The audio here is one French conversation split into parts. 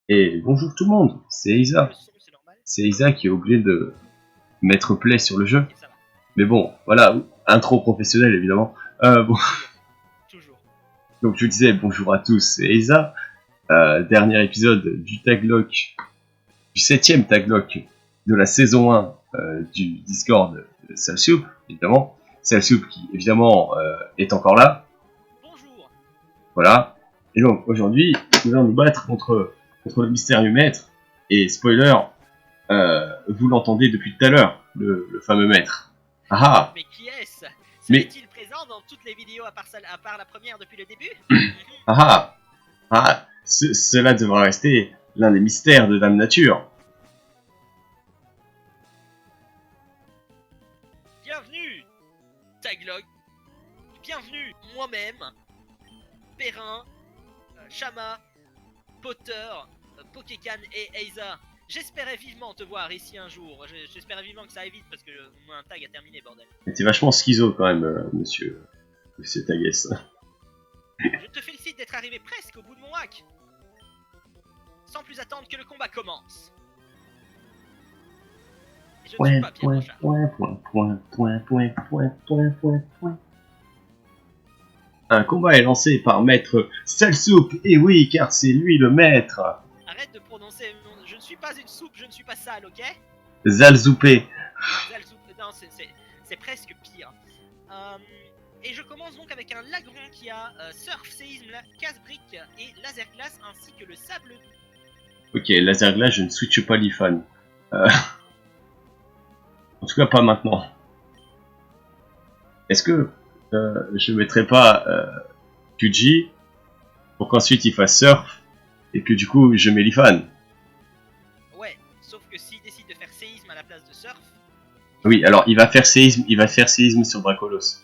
Et bonjour tout le monde, c'est Le Isa. son, c'est normal? C'est Isa qui a oublié de mettre play sur le jeu. Ok, ça va. Mais bon, voilà, intro professionnel évidemment. Bon, Toujours. Toujours. donc je disais bonjour à tous, c'est Isa. Dernier épisode du taglock, du 7ème taglock de la saison 1 du Discord de Salsoup, évidemment. Salsoup qui évidemment est encore là, Bonjour. voilà. Et donc aujourd'hui, nous allons nous battre contre le mystérieux maître. Et spoiler, vous l'entendez depuis tout à l'heure, le fameux maître. Ah ah. Mais qui est-ce? Mais Serait-il présent dans toutes les vidéos à part la première depuis le début? ah ah, cela devra rester l'un des mystères de Dame Nature. Bienvenue, Taglog. Bienvenue, moi-même, Perrin, Shama, Potter, Pokécan et Eiza. J'espérais vivement te voir ici un jour. J'espérais vivement que ça aille vite parce que un tag a terminé, bordel. Mais t'es vachement schizo quand même, monsieur Tagues. Je te félicite d'être arrivé presque au bout de mon hack. Sans plus attendre que le combat commence. Et je ne suis pas Pierre Rochard. Un combat est lancé par maître Salsoup, et oui, car c'est lui le maître. Arrête de prononcer mon... Je ne suis pas une soupe, je ne suis pas sale, ok? Zalzoupé. Zalzou... Non, c'est presque pire. Et je commence donc avec un Lagron qui a Surf, Séisme, Casse-Brique et Laser Glace ainsi que le Sable doux. Ok, laser glace, je ne switch pas l'IFAN. En tout cas, pas maintenant. Est-ce que je mettrais pas QG pour qu'ensuite il fasse surf et que du coup je mets l'IFAN? Ouais, sauf que s'il décide de faire Séisme à la place de Surf... Oui, alors il va faire séisme sur Dracolos.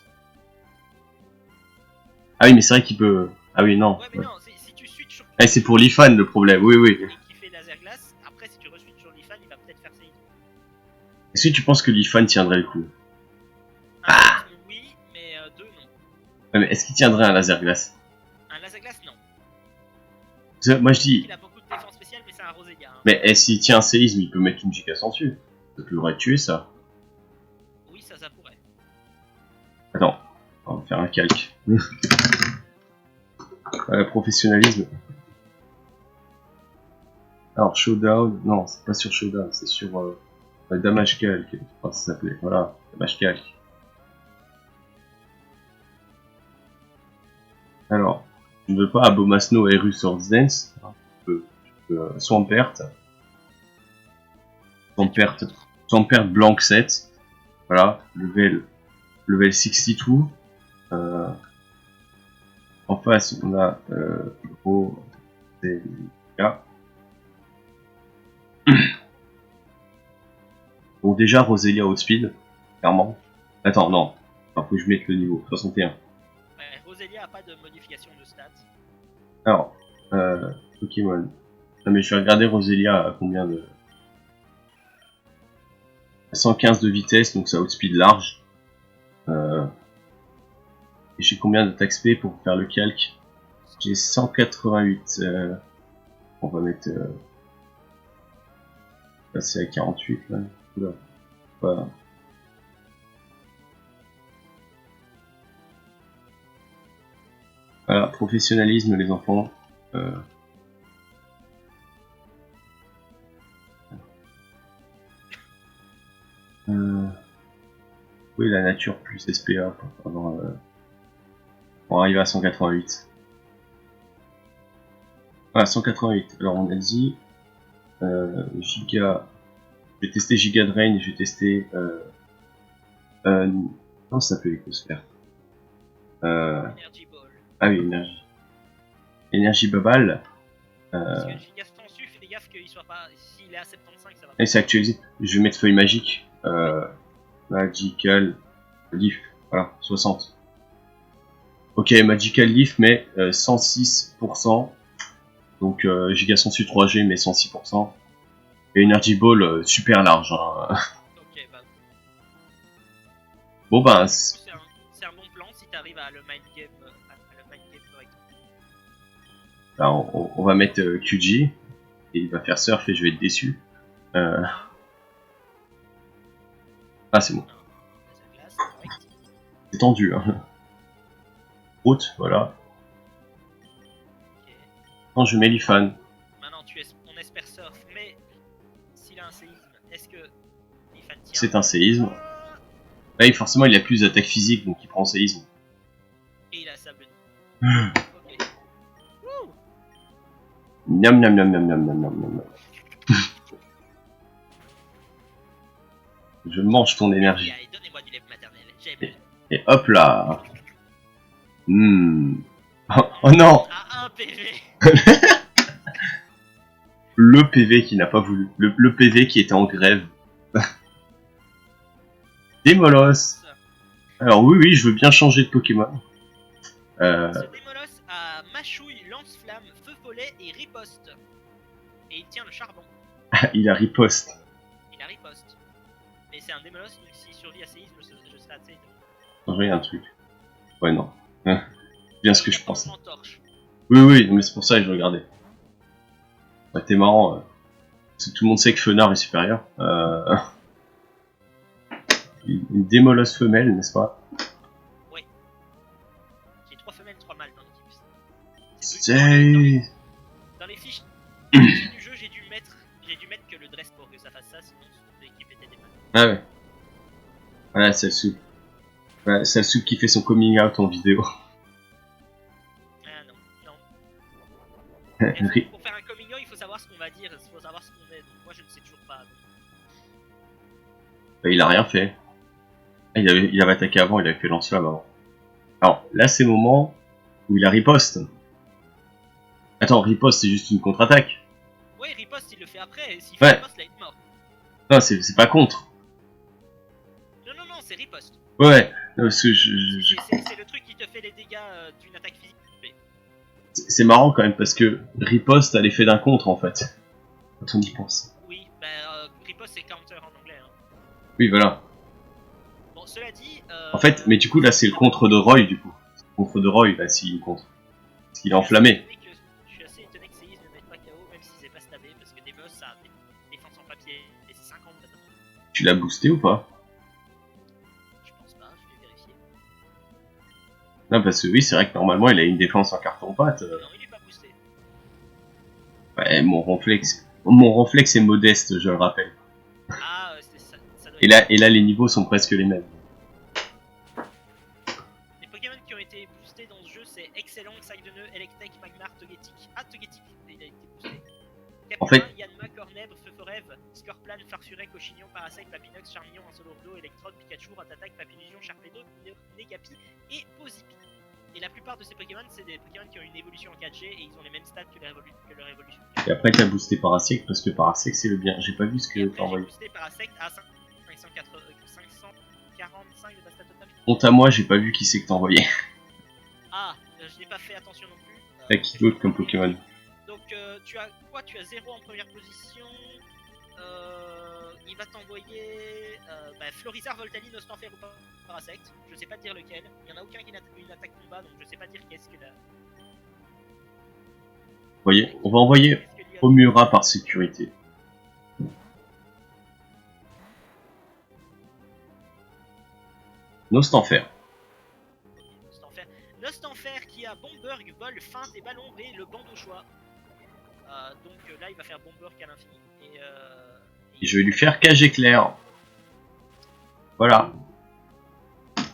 Ah oui, mais c'est vrai qu'il peut... Ah oui, non. Ouais, mais non, si tu switches sur... Ah, c'est pour l'IFAN le problème, oui, oui. Qui fait Laser Glace, après si tu re-switches sur l'IFAN, il va peut-être faire Séisme. Est-ce que tu penses que l'IFAN tiendrait le coup? Un Séisme, oui, mais deux, non. Ouais, mais est-ce qu'il tiendrait un laser glace? Un Laser Glace, non. Moi je dis... Il a beaucoup de défense spéciale, mais c'est un Rosélia. Hein. Mais s'il tient un séisme, il peut mettre une giga dessus. Ça pourrait tuer ça. Oui, ça pourrait. Attends, on va faire un calque. Professionnalisme. Alors, Showdown, non, c'est pas sur Showdown, c'est sur Damage Calc, je crois que ça s'appelait. Voilà, Damage Calc. Alors, je ne veux pas Abomasno et Rue Swords Dance. Je peux Swampert. Swampert Blanc 7. Voilà, level 62. En face, on a Roselia. Bon, déjà, Roselia Outspeed, clairement. Attends, non. Alors, faut que je mette le niveau. 61. Ouais, Rosélia a pas de modification de stats. Alors, Pokémon. Non, mais je vais regarder Roselia à combien de... 115 de vitesse, donc ça outspeed large. Et j'ai combien d'attaque SP pour faire le calque? J'ai 188. On va mettre... passer à 48 là. Oula. Voilà. Voilà, professionnalisme les enfants. Oui, la nature plus SPA pour arriver à 188. Voilà, 188. Alors on a dit Giga. Je vais tester Giga Drain, je vais tester. Comment ça s'appelle l'écosphère Energy Ball. Ah oui, énergie. Énergie Babal. Parce que Giga Stansu, fais gaffe qu'il soit pas. S'il est à 75, ça va. Et c'est actualisé. Je vais mettre feuille magique. Magical Leaf. Voilà, 60. Ok, Magical Leaf, mais 106%. Donc Giga Sensu 3G, mais 106%. Et Energy Ball super large. Hein. Ok, bah. Bon ben. C'est un bon plan si t'arrives à le mind game correctement. On va mettre QG. Et il va faire surf et je vais être déçu. Ah, c'est bon. Non, la glace, correct. C'est tendu, hein. Route, voilà. Ok. Quand je mets l'Ifan. Maintenant, on espère surf, mais s'il a un séisme, est-ce que Ifan tient? C'est un séisme. Là, forcément, il a plus d'attaque physique, donc il prend séisme. Et il a sable. Ok. Miam miam miam miam miam miam miam miam. Je mange ton énergie. Allez, donnez-moi du lait maternel. J'ai besoin. Et hop là. Oh non. À 1 PV. Le PV qui n'a pas voulu. Le PV qui était en grève. Démolos. Alors oui, je veux bien changer de Pokémon. Ce Démolos a Machouille, Lance-Flamme, Feu Follet et Riposte. Et il tient le charbon. Il a riposte. Il a Riposte. Mais c'est un Démolos, donc s'il survit à séisme, je serai assez étonné. Changer un truc. Ouais, non. Bien ce que je pense. Torche. Oui, mais c'est pour ça que je regardais. Ouais, t'es marrant. Tout le monde sait que Fenard est supérieur. Une démolosse femelle, n'est-ce pas? Oui. J'ai 3 femelles, 3 mâles dans l'équipe. C'est... Dans les fiches du jeu, j'ai dû mettre que le dress pour que ça fasse ça, sinon toute l'équipe était des mâles. Ah ouais. Voilà, c'est le soupe. Voilà, c'est le soupe qui fait son coming out en vidéo. Ah non. Ri- Pour faire un coming out, il faut savoir ce qu'on va dire, il faut savoir ce qu'on est. Donc moi, je ne sais toujours pas. Donc... Il a rien fait. Il avait attaqué avant, il avait fait lance-flamme avant. Alors là, c'est le moment où il a riposte. Attends, riposte, c'est juste une contre-attaque. Ouais, riposte, il le fait après, et s'il fait Ouais. riposte, là, il est mort. Non, c'est pas contre. Non, c'est riposte. Ouais, non, parce que C'est le truc qui te fait les dégâts d'une attaque physique. Mais... c'est marrant quand même, parce que riposte a l'effet d'un contre, en fait. Quand on y pense. Oui, riposte, c'est counter en anglais. Hein. Oui, voilà. Bon, cela dit... En fait, mais du coup, là, c'est le contre de Roy, du coup. Le contre de Roy, là, s'il contre. Parce qu'il est enflammé. Je suis assez étonné que Séis ne mette pas KO, même si c'est pas stabé, parce que des boss, ça a des défenses en papier, et c'est 50 de Tu l'as boosté ou pas? Je pense pas, je vais vérifier. Non, parce que oui, c'est vrai que normalement, il a une défense en carton-pâte. Non, il est pas boosté. Ouais, mon réflexe est modeste, je le rappelle. Ah, c'est ça, ça doit Et là, les niveaux sont presque les mêmes. Les Pokémon qui ont été boostés dans ce jeu, c'est Excellent, Exagdeneux, Electek, Magmar, Togetic. Ah, Togetic, il a été boosté. En fait- Yanma, Cornèbre, Feu-Forêve, Scorplan, Farfuret, Cochignon, Parasect, Papinox, Charmillon, Insolordo, Electrode, Pikachu, Ratatac, Papillusion, Charpedo, Negapi et Pozipi. Et la plupart de ces Pokémon, c'est des Pokémon qui ont une évolution en 4G et ils ont les mêmes stats que leur évolution. Et après, t'as boosté Parasect, parce que Parasect, c'est le bien. J'ai pas vu ce Et que après, t'as j'ai envoyé. boosté Parasect à 545 de ta stat totale. Honte à moi, j'ai pas vu qui c'est que t'as envoyé. Ah, je n'ai pas fait attention non plus. T'as qui d'autre comme Pokémon? Donc tu as quoi? Tu as 0 en première position. Il va t'envoyer Florizard, Voltali, Nostanfer ou Parasect. Je sais pas te dire lequel. Il y en a aucun qui n'a une attaque combat, donc je sais pas dire qu'est-ce que la. Vous voyez, on va envoyer Qu'est-ce que l'IA Omura par sécurité. Nostanfer. Nostanfer qui a Bomberg, Vol, Feinte et Ballon et le banc au choix. Donc là il va faire Bomberg à l'infini. Et je vais lui faire cage éclair. Voilà.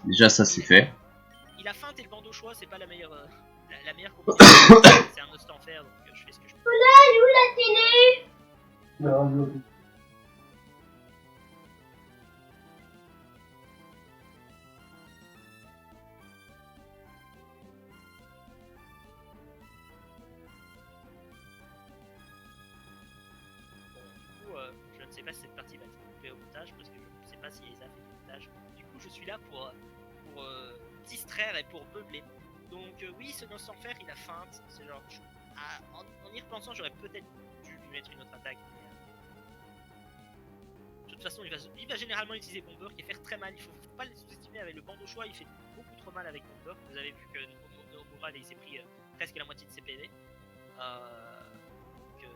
Déjà, ça c'est fait. Il a Feinte et le banc au choix, c'est pas la meilleure la meilleure combinaison. C'est un Nostanfer, donc je fais ce que je peux. Je ne sais pas si cette partie va être coupée au montage parce que je ne sais pas si Isa fait du montage. Du coup, je suis là pour distraire et pour meubler. Donc, oui, ce Nostanfer il a feinte. C'est genre. En y repensant, j'aurais peut-être dû lui mettre une autre attaque. Mais, de toute façon, il va généralement utiliser Bomber qui faire très mal. Il faut pas le sous-estimer avec le banc au choix. Il fait beaucoup trop mal avec Bomber. Vous avez vu que Nomura il s'est pris presque la moitié de ses PV. Donc,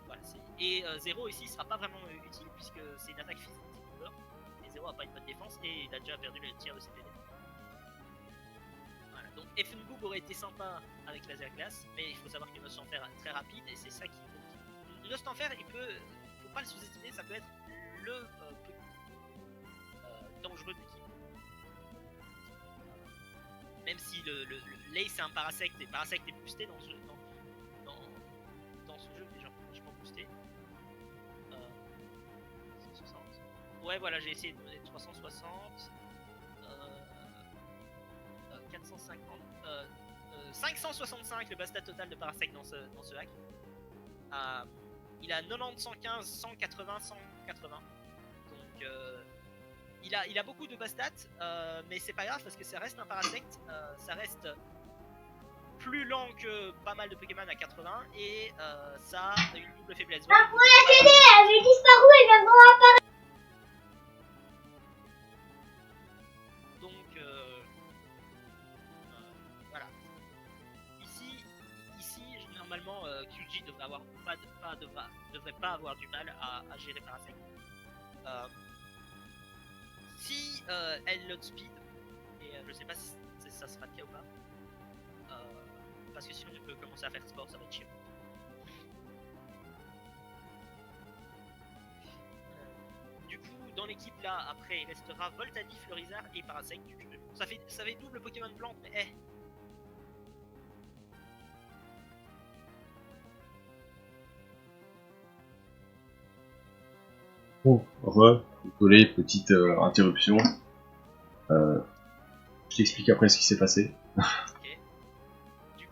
voilà, c'est Et 0 ici sera pas vraiment utile puisque c'est une attaque physique type et 0 a pas une bonne défense et il a déjà perdu le tiers de ses TD. Voilà, donc Effenboog aurait été sympa avec Laser Glace, mais il faut savoir que Nostanfer est très rapide et c'est ça qui. Nostanfer, faut pas le sous-estimer, ça peut être le dangereux de l'équipe. Même si l'Ace est un Parasect et Parasect est boosté dans ce jeu, dans ce jeu, déjà franchement boosté. 160. Ouais, voilà, j'ai essayé de donner 360. 450. 565 le bastat total de Parasect dans ce hack. Il a 90, 115, 180, 180. Donc il a beaucoup de bastats, mais c'est pas grave parce que ça reste un Parasect. Ça reste plus lent que pas mal de Pokémon à 80 et ça a une double faiblesse. Ah, pour la télé, elle avait disparu, elle vient de réapparaître. Donc voilà. Ici normalement QG devrait pas avoir du mal à gérer Parasect. Si elle load speed, et je sais pas si ça sera le cas ou pas, parce que sinon tu peux commencer à faire sport, ça va être chiant. Du coup, dans l'équipe là, après il restera Voltani, Florizard et Parasect. Ça fait double Pokémon plante, mais Bon, désolé, petite interruption. Je t'explique après ce qui s'est passé. Ok. Du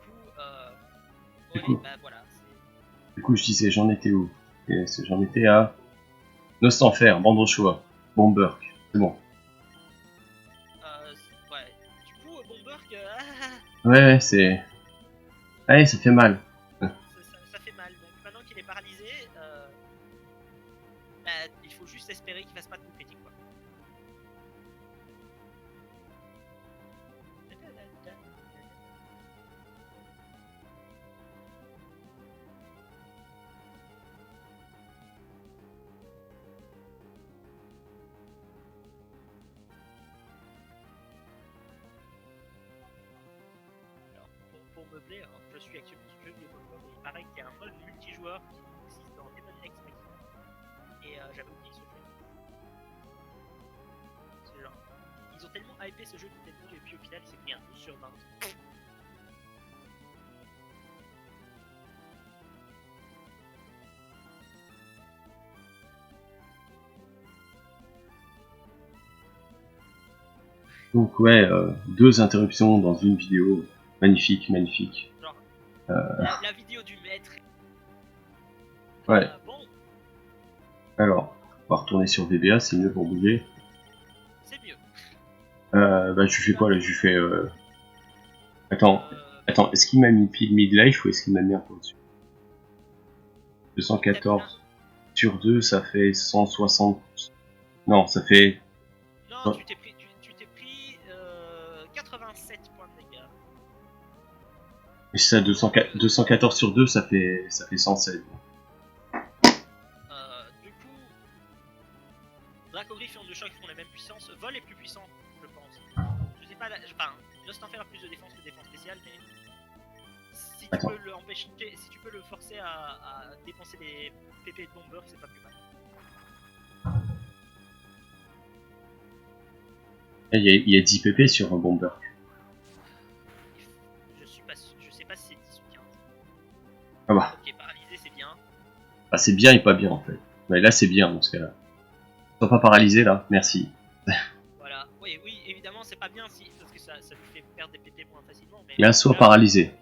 coup, bah voilà. Du coup, je disais, j'en étais où? J'en étais à Nostanfer, Bandrochoa, Bomberg, c'est bon. Ouais. Du coup, Bomberg, Ouais, c'est... Ouais, ça fait mal. ça fait mal. Donc maintenant qu'il est paralysé, bah, il faut juste espérer qu'il fasse pas de coup critique, quoi. Pour meubler, hein, je suis actuellement sur le jeu de Pokémon et il paraît qu'il y a un mode multijoueur qui existe dans Demon X Machina. Et j'avais oublié ce jeu. C'est genre, ils ont tellement hypé ce jeu Nintendo et puis au final il s'est pris un 12 sur 20. Donc ouais, 2 interruptions dans une vidéo. Magnifique, magnifique. Genre, la vidéo du maître. Ouais. Bon. Alors, on va retourner sur VBA, c'est mieux pour bouger. C'est mieux. Bah je lui fais quoi là? Je lui fais... Attends, est-ce qu'il m'a mis pile mid-life ou est-ce qu'il m'a mis un point dessus? 214 sur 2, ça fait 160... Non, ça fait... Non, tu t'es pris 87 points de dégâts. Et ça, 214 sur 2, ça fait 116. Du coup, Dracogriffe et Onde de Choc font la même puissance. Vol est plus puissant, je pense. Je sais pas, enfin, Nostanfer a plus de défense que défense spéciale, mais si tu peux l'empêcher, si tu peux le forcer à dépenser des PP de Bomber, c'est pas plus mal. Il y a 10 PP sur un Bomber. Je sais pas si c'est 10 ou 15. Ah bah. Ok, paralysé, c'est bien. Ah, c'est bien et pas bien en fait. Mais là, c'est bien dans ce cas-là. Sois pas paralysé là, merci. Voilà, oui, évidemment, c'est pas bien si, parce que ça lui fait perdre des PP moins facilement. Mais Là, sois paralysé.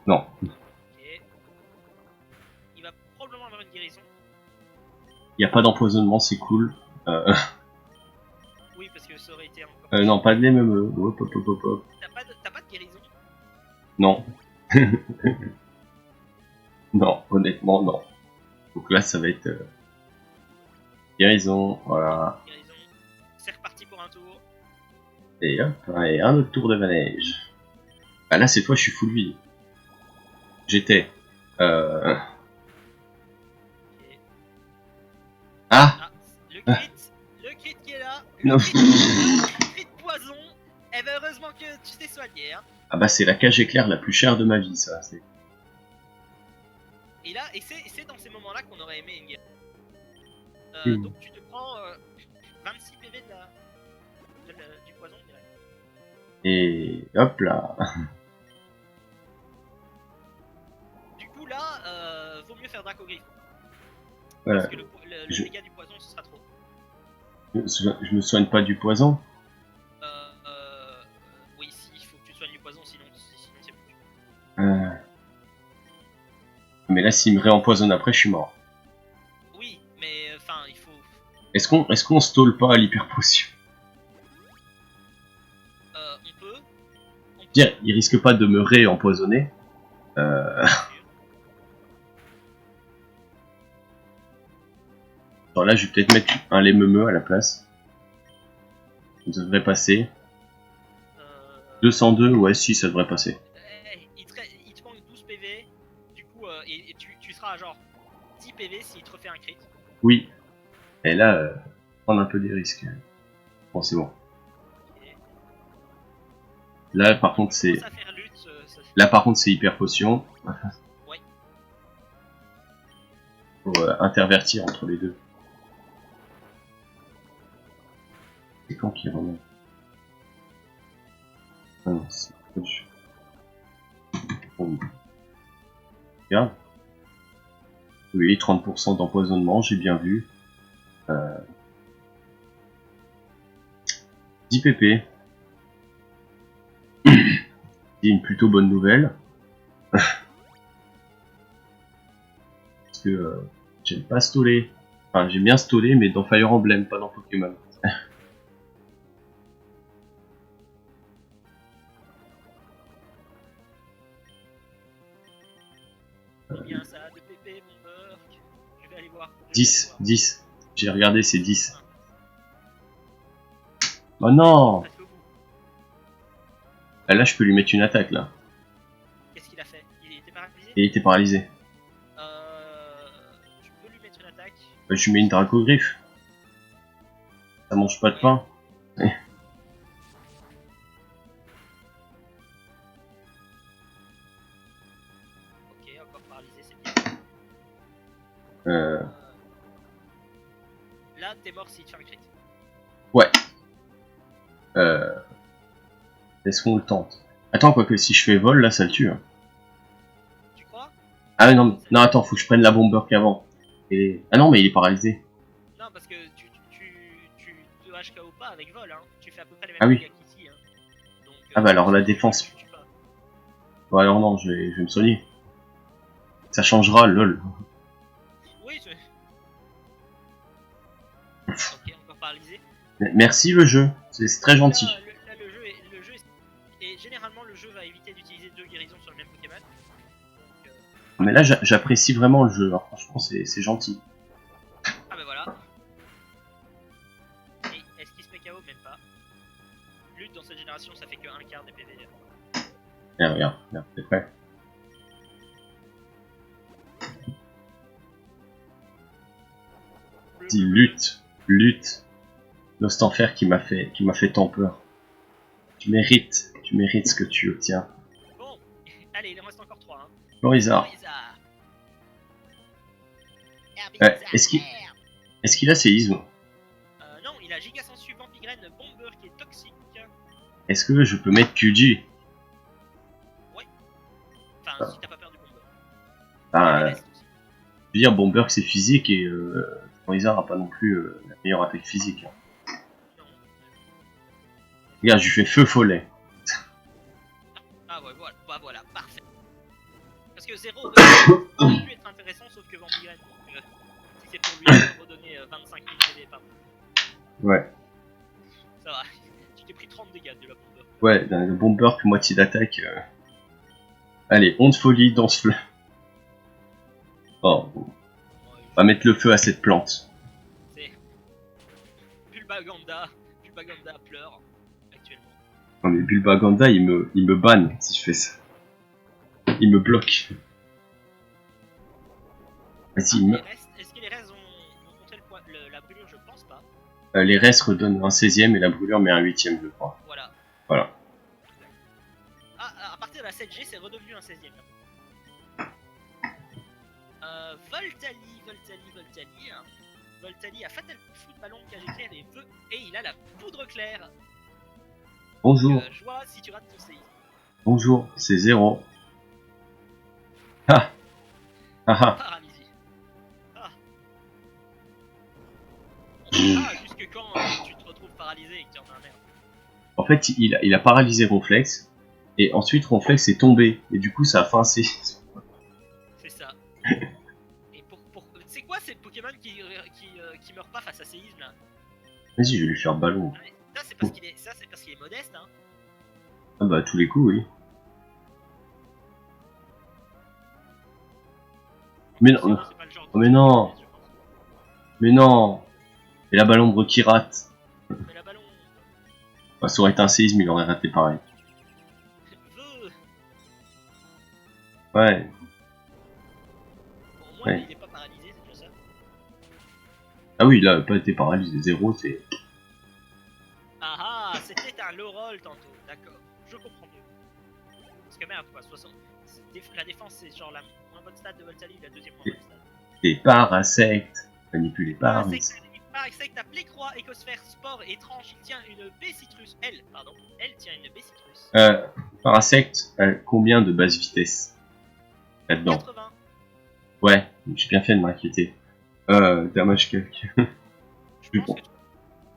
Non. Ok. Il va probablement avoir une guérison. Il n'y a pas d'empoisonnement, c'est cool. Oui, parce que ça aurait été encore. Non, pas de l'MME. Hop, hop, hop, hop, hop. T'as pas de guérison? Non. Non, honnêtement, non. Donc là, ça va être... guérison, voilà. Guérison. C'est reparti pour un tour. Et hop, et un autre tour de manège. Ah là, cette fois, je suis full vie. J'étais... Non. Cri de poison. Eh ben heureusement que tu t'es soigné. Hein. Ah bah c'est la cage éclair la plus chère de ma vie, ça. Et là, et c'est dans ces moments-là qu'on aurait aimé une guerre. Mm. Donc tu te prends 26 PV du poison, je dirais. Et hop là. Du coup là, vaut mieux faire Draco Griffon. Voilà. Parce que le dégât du poison ce sera trop. Je me soigne pas du poison. Oui, si, il faut que tu soignes du poison, sinon c'est foutu. Mais là, s'il me réempoisonne après, je suis mort. Oui, mais enfin, il faut. Est-ce qu'on stall pas à l'hyper potion? On peut. Dire, il risque pas de me réempoisonner. Alors là, je vais peut-être mettre un lémemeux à la place. Ça devrait passer. 202, ouais, si, ça devrait passer. Il te manque 12 PV. Du coup, et tu seras à genre 10 PV s'il te refait un crit. Oui. Et là, prendre un peu des risques. Bon, c'est bon. Okay. Là, par contre, c'est. Ça faire lutte, Là, par contre, c'est hyper potion. Ouais. Pour intervertir entre les deux. C'est quand qu'il remet? Ah non, c'est pas du... Bon. Regarde. Oui, 30% d'empoisonnement, j'ai bien vu. 10 pp. C'est une plutôt bonne nouvelle. Parce que j'aime pas stoller. Enfin, j'aime bien stoller, mais dans Fire Emblem, pas dans Pokémon. Combien ça a de PP, mon beurre? Je vais aller voir. 10, 10. J'ai regardé, c'est 10. Oh non! Ah, là, je peux lui mettre une attaque, là. Qu'est-ce qu'il a fait? Il était paralysé? Et il était paralysé. Tu peux lui mettre une attaque? Bah, je lui mets une Dracogriffe. Ça mange pas de pain. Ok, encore paralysé, c'est bien. Là, t'es mort s'il te fait un crit. Ouais. Est-ce qu'on le tente? Attends, quoique si je fais vol, là, ça le tue. Hein. Tu crois? Ah non, non, attends, faut que je prenne la bomber qu'avant. Et... Ah non, mais il est paralysé. Non, parce que tu te HKO pas avec vol, hein. Tu fais à peu près les mêmes Ah oui. dégâts qu'ici, hein. Donc, Ah bah alors la défense. tu tues pas. Bon alors non, je vais me soigner. Ça changera, lol. Oui, c'est... Ok, encore paralysé. Merci le jeu, c'est très gentil. Là, le jeu et généralement le jeu va éviter d'utiliser deux guérisons sur le même Pokémon. Donc, Mais là j'apprécie vraiment le jeu, alors, franchement c'est gentil. ah bah voilà. Et est-ce qu'il se met KO? Même pas. Lutte dans cette génération ça fait que un quart des PV. Regarde, t'es prêt? Dis lutte. L'Ostenfer qui m'a fait tant peur. Tu mérites ce que tu obtiens. Bon, allez, il en reste encore 3. Hein. Florizard. Est-ce qu'il a séisme? Non, il a Giga Sensu, Vampigraine, Bomber qui est toxique. Est-ce que je peux mettre QG? Ouais. Enfin, si t'as pas peur du Bomber. Je veux dire, Bomber c'est physique et Florizard a pas non plus la meilleure attaque physique. Non. Regarde, je lui fais feu follet. Ah ouais, voilà, bah voilà, parfait. Parce que 0 aurait pu être intéressant sauf que Vampigraine. Donc, si c'est pour lui redonner 25 000 CD par Ouais. Ça va, tu t'es pris 30 dégâts de la Bomber. Ouais, le Bomber puis moitié d'attaque. Allez, onde folie, danse fleur. Oh, on va mettre le feu à cette plante. C'est Bulbaganda pleure actuellement. Non mais Bulbaganda il me banne si je fais ça. Il me bloque. Vas-y, Est-ce que les restes ont compté la brûlure? Je pense pas. Les restes redonnent un 16e et la brûlure met un 8e, je crois. Voilà. Voilà. Ah, à partir de la 7G, c'est redevenu un 16ème. Voltali. Voltali a fatal coup de ballon, cage éclair et feu. Et il a la poudre claire. Bonjour. Joie si tu rates ton séisme. Bonjour, c'est 0. Ah. Paralysie. Ah. Jusque quand tu te retrouves paralysé et que tu en as un merde. En fait, il a paralysé Ronflex, et ensuite Ronflex est tombé, et du coup ça a fait un séisme. C'est ça. Et c'est quoi ces Pokémon qui meurent pas face à séisme là? Vas-y, je vais lui faire ballon. Ça c'est parce qu'il est modeste hein. Ah bah à tous les coups, oui. Mais non, mais non, mais non. Et la ballombre qui rate. Mais la ballon. Bah, ça aurait été un séisme, il aurait raté pareil. Ouais. Bon, au moins il est pas paralysé, c'est déjà ça. Ah oui, il a pas été paralysé, 0, c'est... Ah, c'était un low roll tantôt, d'accord, je comprends mieux. Parce que merde quoi, 60... La défense c'est genre la moins bonne stat de Voltali, la deuxième moins bonne stat. Des parasectes, manipulés par... Parasecte à Plécroix, Écosphère, Sport et Tranche, il tient une B-Citrus, elle tient une B-Citrus. Parasecte, combien de base vitesse là-dedans? 80. Ouais, j'ai bien fait de m'inquiéter. Damage calc. Je pense que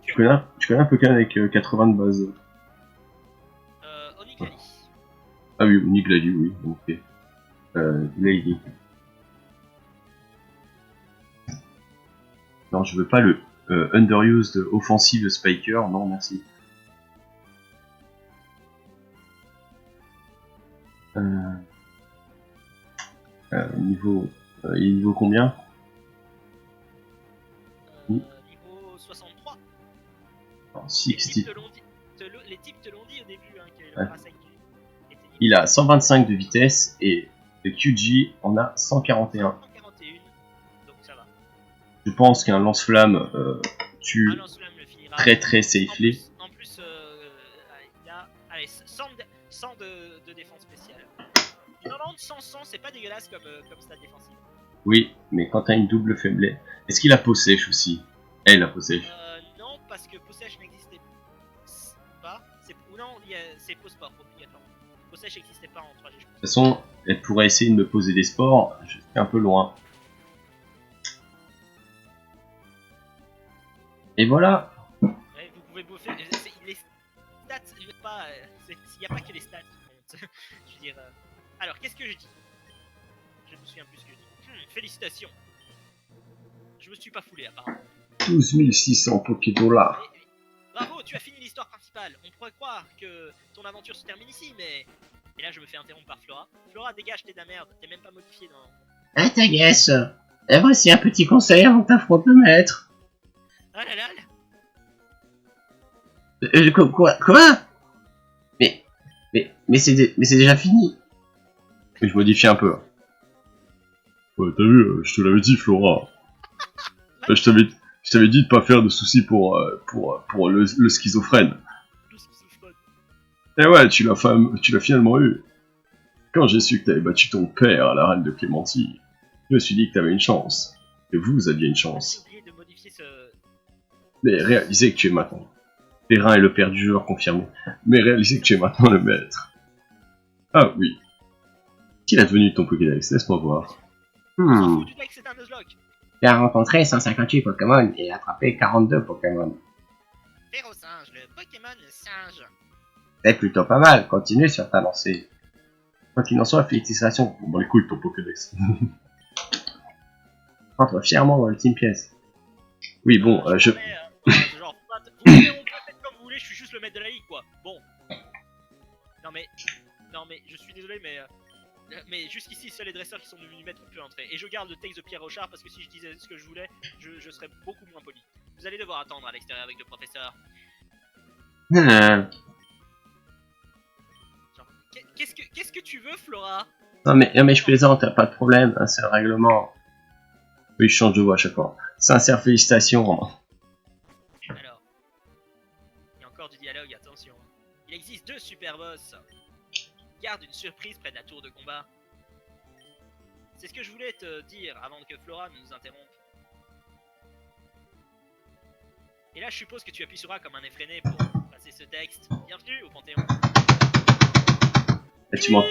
tu connais un Pokémon avec 80 de base? Oniglali. Ah oui, Oniglali, oui, ok. Lady. Non, je veux pas le underused offensive spiker, non merci. Niveau combien? Niveau 63. Alors, 60. Les types te l'ont dit au début, hein, que le Parasecte était niveau. Il a 125 de vitesse et le QG en a 141. 141, donc ça va. Je pense qu'un lance-flamme tue très safely. En plus, il y a 100 de défense spéciale. 90, 100, c'est pas dégueulasse comme stat défensive. Oui, mais quand t'as une double faiblesse... Est-ce qu'il a possèche aussi? Elle a possèche. Non, parce que possèche n'existait pas. Non, c'est post-sport obligatoire. Possèche n'existait pas en 3G. De toute façon, elle pourrait essayer de me poser des sports. Je suis un peu loin. Et voilà. Ouais, vous pouvez bouffer. Les stats, il n'y a pas que les stats qui comptent. Je veux dire. Alors, qu'est-ce que je dis? Je me souviens plus ce que je dis. Félicitations. Je me suis pas foulé apparemment. 12 600 Pokédollars. Bravo, tu as fini l'histoire principale. On pourrait croire que ton aventure se termine ici, mais... Et là, je me fais interrompre par Flora. Flora, dégage, t'es de la merde. T'es même pas modifié dans... Ah, ta guesse. Et voici un petit conseil avant que t'affrontes le maître. Ah là là. Quoi? Mais c'est déjà fini. Je modifie un peu. Ouais, t'as vu, je te l'avais dit, Flora. Je t'avais dit de pas faire de soucis pour le schizophrène. Et ouais, tu l'as finalement eu. Quand j'ai su que t'avais battu ton père à la reine de Clémentie, je me suis dit que t'avais une chance. Que vous aviez une chance. J'ai oublié de modifier ce... Mais réalisez que tu es maintenant. Perrin est le père du joueur confirmé. Mais réalisez que tu es maintenant le maître. Ah oui. Qu'est-il advenu de ton Pokédex? Laisse-moi voir. Du deck, c'est un Nuzlocke. Tu as rencontré 158 Pokémon et attrapé 42 Pokémon. Férocinge, le Pokémon singe. C'est plutôt pas mal, continue sur ta lancée. Quoi qu'il en soit, félicitations. Bon, les couilles de ton Pokédex. Entre fièrement dans le team pièce. Oui, bon, je... Genre, vous pouvez faire comme vous voulez, je suis juste le maître de la ligue, quoi. Bon. Non mais, je suis désolé, mais jusqu'ici, seuls les dresseurs qui sont devenus maîtres ont pu entrer. Et je garde le texte de Pierre Rochard parce que si je disais ce que je voulais, je serais beaucoup moins poli. Vous allez devoir attendre à l'extérieur avec le professeur. Qu'est-ce que tu veux, Flora? Non mais je plaisante, pas de problème, hein, c'est le règlement. Oui, je change de voix à chaque fois. Sincère félicitations. Alors, dialogue, attention. Il existe 2 super boss. Garde une surprise près de la tour de combat. C'est ce que je voulais te dire avant que Flora ne nous interrompe. Et là, je suppose que tu appuies sur A comme un effréné pour passer ce texte. Bienvenue au Panthéon. Et tu m'en...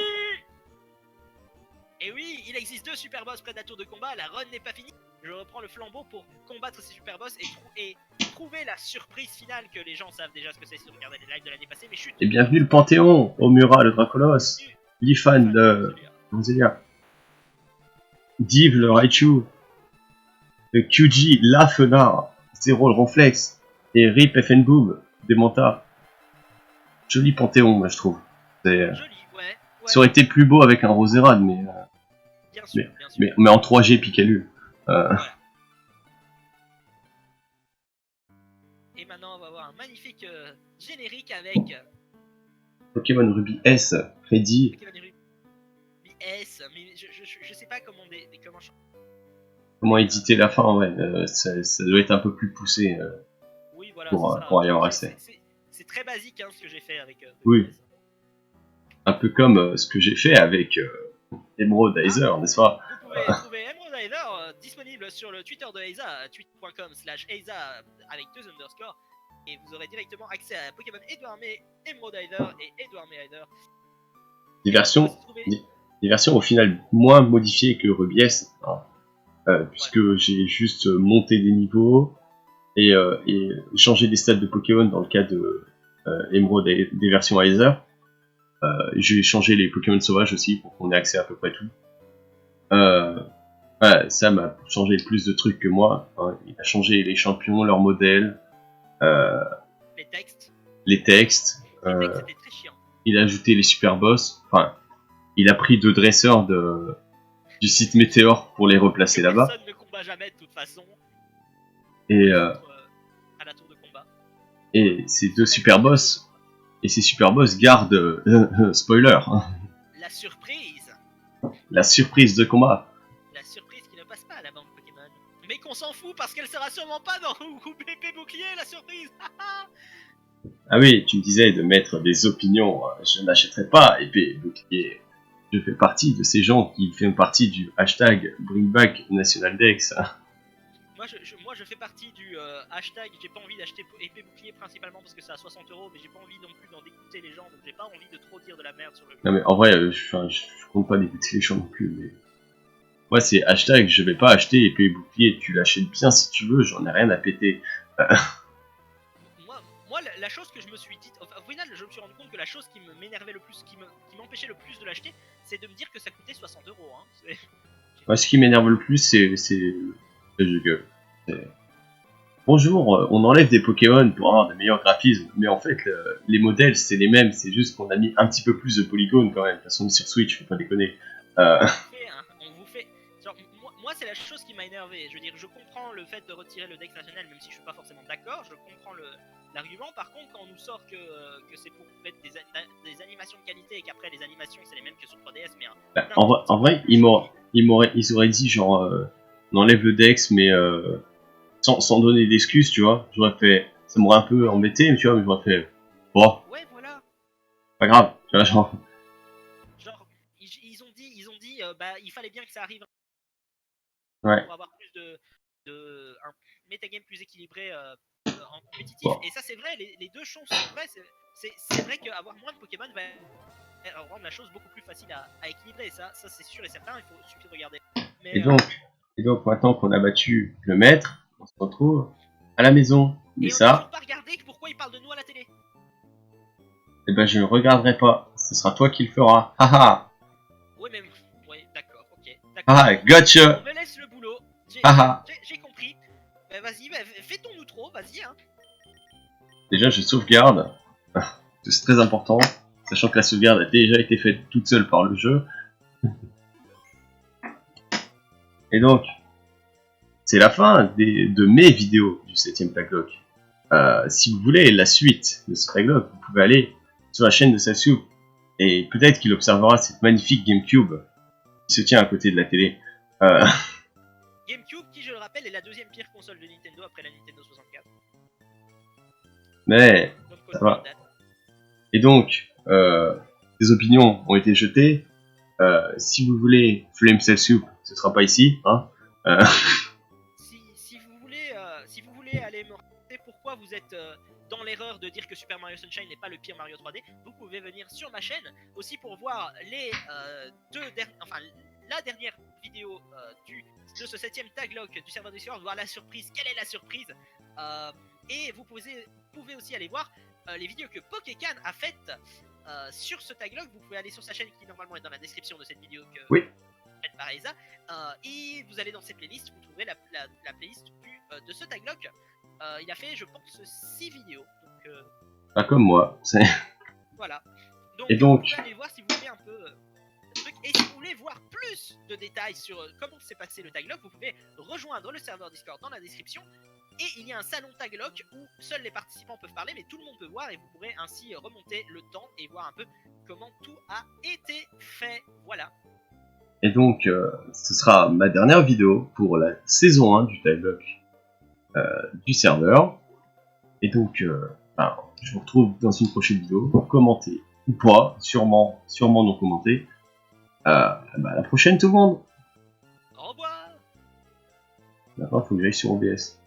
Et oui, il existe 2 super boss près de la tour de combat, la run n'est pas finie. Je reprends le flambeau pour combattre ces super boss et trouver la surprise finale que les gens savent déjà ce que c'est si vous regardez les lives de l'année passée, mais chut. Et bienvenue le Panthéon, Omura le Dracolos, Lifan le Roselia, Div le Raichu, le QG la Fenard, Zero le Ronflex, et Rip FN Boom, Demanta. Joli Panthéon, moi je trouve. C'est... Joli, ouais. Ça aurait été plus beau avec un Roserad, mais Bien sûr, bien sûr. mais en 3G Pikalu. Et maintenant, on va voir un magnifique générique avec Pokémon Ruby S, Freddy. Pokémon Ruby S, mais je sais pas comment Comment éditer la fin, ouais, ça doit être un peu plus poussé oui, voilà, pour, c'est ça. pour y avoir accès. C'est très basique hein, ce que j'ai fait avec Oui. Un peu comme ce que j'ai fait avec Emerald Heiser, n'est-ce pas? Vous pouvez trouver Emerald Heiser disponible sur le Twitter de Heiza, twitter.com/Heiza avec 2 underscores. Et vous aurez directement accès à Pokémon Edouard May, Emerald Heiser et Edouard May Heiser. Des versions au final moins modifiées que Ruby S, hein, puisque j'ai juste monté des niveaux et changé des stats de Pokémon dans le cas de Emerald et des versions Heiser. J'ai changé les Pokémon sauvages aussi pour qu'on ait accès à peu près tout. Ouais, ça m'a changé plus de trucs que moi. Hein. Il a changé les champions, leurs modèles, les textes. Les textes C'était très chiant. Il a ajouté les super boss. Enfin, il a pris 2 dresseurs du site Météor pour les replacer là-bas. Personne ne combat jamais de toute façon. Et à la tour de combat. Et ces 2 super boss. Et ces super boss gardent spoiler. La surprise. La surprise de combat. La surprise qui ne passe pas à la banque Pokémon. Mais qu'on s'en fout parce qu'elle sera sûrement pas dans épée bouclier la surprise. Ah oui, tu me disais de mettre des opinions. Je n'achèterai pas épée bouclier. Je fais partie de ces gens qui font partie du hashtag BringBack National Dex. Moi je fais partie du hashtag j'ai pas envie d'acheter épée bouclier principalement parce que c'est à 60 €, mais j'ai pas envie non plus d'en dégoûter les gens, donc j'ai pas envie de trop dire de la merde sur le jeu. Non mais en vrai, je compte pas dégoûter les gens non plus, mais... Moi c'est hashtag je vais pas acheter épée bouclier, tu l'achètes bien si tu veux, j'en ai rien à péter. Moi la chose que je me suis dit, au final je me suis rendu compte que la chose qui m'énervait le plus, qui m'empêchait le plus de l'acheter, c'est de me dire que ça coûtait 60 €. Hein. Moi ce qui m'énerve le plus c'est le jeu. Bonjour, on enlève des Pokémon pour avoir de meilleurs graphismes, mais en fait les modèles c'est les mêmes, c'est juste qu'on a mis un petit peu plus de polygones quand même. De toute façon sur Switch, faut pas déconner. On vous fait. Genre, moi c'est la chose qui m'a énervé. Je veux dire, je comprends le fait de retirer le Dex national, même si je suis pas forcément d'accord. Je comprends l'argument. Par contre, quand on nous sort que c'est pour mettre des animations de qualité et qu'après les animations c'est les mêmes que sur 3DS, mais en vrai, ils auraient dit genre on enlève le Dex, mais sans donner d'excuses, tu vois. J'aurais fait, ça m'aurait un peu embêté, mais tu vois, mais j'aurais fait, bon, ouais, voilà. Pas grave, tu vois, genre. Ils ont dit, bah, il fallait bien que ça arrive. Ouais. Pour avoir plus un metagame plus équilibré en compétitif. Bon. Et ça, c'est vrai, les deux choses sont vraies. C'est vrai qu'avoir moins de Pokémon va rendre la chose beaucoup plus facile à équilibrer. Ça c'est sûr et certain, il suffit de regarder. Mais, et donc, maintenant qu'on a battu le maître, on se retrouve à la maison. Et ça. On n'a toujours pas regardé pourquoi il parle de nous à la télé. Eh ben, je ne regarderai pas. Ce sera toi qui le feras. Haha. Ouais, mais. Ouais, d'accord, ok. Ah, gotcha. On me laisse le boulot. J'ai compris. Vas-y, fais ton outro, vas-y, hein. Déjà, je sauvegarde. C'est très important. Sachant que la sauvegarde a déjà été faite toute seule par le jeu. Et donc, c'est la fin de mes vidéos du 7ème Taglock. Si vous voulez la suite de ce Taglock, vous pouvez aller sur la chaîne de Salsoup et peut-être qu'il observera cette magnifique GameCube qui se tient à côté de la télé. GameCube qui, je le rappelle, est la deuxième pire console de Nintendo après la Nintendo 64. Mais donc Ça va. Et donc, les opinions ont été jetées. Si vous voulez Flame Cell Soup, ce sera pas ici, hein. Si vous voulez aller me raconter pourquoi vous êtes dans l'erreur de dire que Super Mario Sunshine n'est pas le pire Mario 3D, vous pouvez venir sur ma chaîne aussi pour voir les la dernière vidéo de ce 7ème taglock du serveur Discord, voir la surprise, quelle est la surprise, et vous pouvez aussi aller voir les vidéos que Pokécan a faites sur ce taglock. Vous pouvez aller sur sa chaîne qui normalement est dans la description de cette vidéo que Oui. faite par Eza, et vous allez dans ces playlists, vous trouverez la playlist de ce taglock. Il a fait, je pense, 6 vidéos. Donc, Pas comme moi. voilà. Et donc, vous pouvez aller voir si vous voulez un peu truc. Et si vous voulez voir plus de détails sur comment s'est passé le taglock, vous pouvez rejoindre le serveur Discord dans la description. Et il y a un salon taglock où seuls les participants peuvent parler, mais tout le monde peut voir, et vous pourrez ainsi remonter le temps et voir un peu comment tout a été fait. Voilà. Et donc, ce sera ma dernière vidéo pour la saison 1 du taglock du serveur. Et donc, je vous retrouve dans une prochaine vidéo. Commentez ou pas, sûrement non commenté. À la prochaine tout le monde. Au revoir. Maintenant, il faut que j'aille sur OBS.